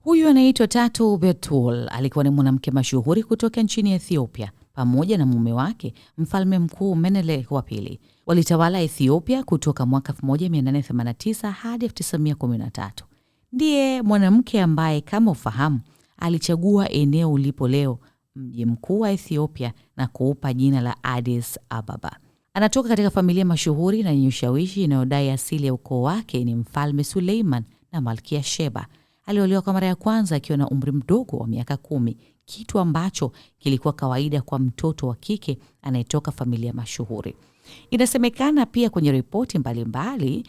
Huyu anaitwa Tatu Betul, alikuwa ni mwanamke mashuhuri kutoka nchini Ethiopia. Pamoja na mume wake, Mfalme Mkuu Menelik wa pili. Walitawala Ethiopia kutoka mwaka 1889 hadi 1913. Ndiye mwanamke ambaye kama ufahamu, alichagua eneo ulipo leo mji mkuu wa Ethiopia na kuupa jina la Addis Ababa. Anatoka katika familia mashuhuri na yenye ushawishi inayodai asili ya ukoo wake ni Mfalme Suleiman na Malkia Sheba. Aliolewa kwa mara ya kwanza akiwa na umri mdogo wa miaka 10, kitu ambacho kilikuwa kawaida kwa mtoto wa kike anayetoka familia mashuhuri. Inasemekana pia kwenye ripoti mbalimbali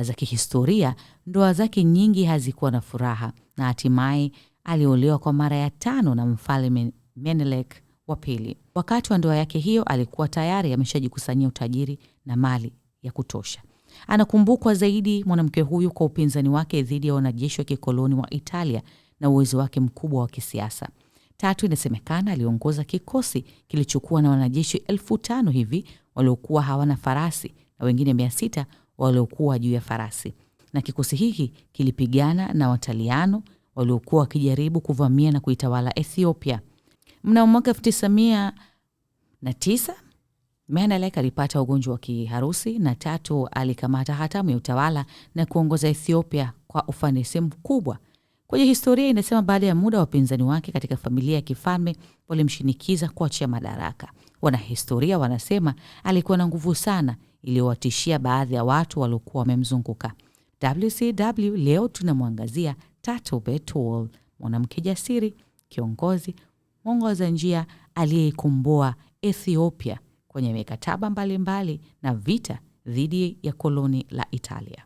za kihistoria, ndoa zake nyingi hazikuwa na furaha na hatimaye aliolewa kwa mara ya 5 na Mfalme Menelik wa pili. Wakati wa ndoa yake hiyo alikuwa tayari ameshajikusanyia utajiri na mali ya kutosha. Anakumbukwa zaidi mwanamke huyu kwa upinzani wake dhidi ya wanajeshi wa kikoloni wa Italia na uwezo wake mkubwa wa kisiasa. Tatu inasemekana aliongoza kikosi kilichokuwa na wanajeshi 5,000 hivi waliokuwa hawana farasi na wengine 600 waliokuwa juu ya farasi. Na kikosi hiki kilipigana na Wataliano waliokuwa wakijaribu kuvamia na kuitawala Ethiopia. Mnamo mwaka 1909 Menelik alipata ugonjwa wa kiharusi na Tatu alikamata hatamu ya utawala na kuongoza Ethiopia kwa ufanisi mkubwa. Kwenye historia inasema baada ya muda wapinzani wake katika familia ya kifalme walimshinikiza kuachia madaraka. Wanahistoria wanasema alikuwa na nguvu sana iliyowatishia baadhi ya watu waliokuwa wamemzunguka. WCW leo tunamwangazia Tatu Betul, mwanamke jasiri, kiongozi, mwongoza njia aliyeikomboa Ethiopia kwenye mikataba mbalimbali na vita dhidi ya koloni la Italia.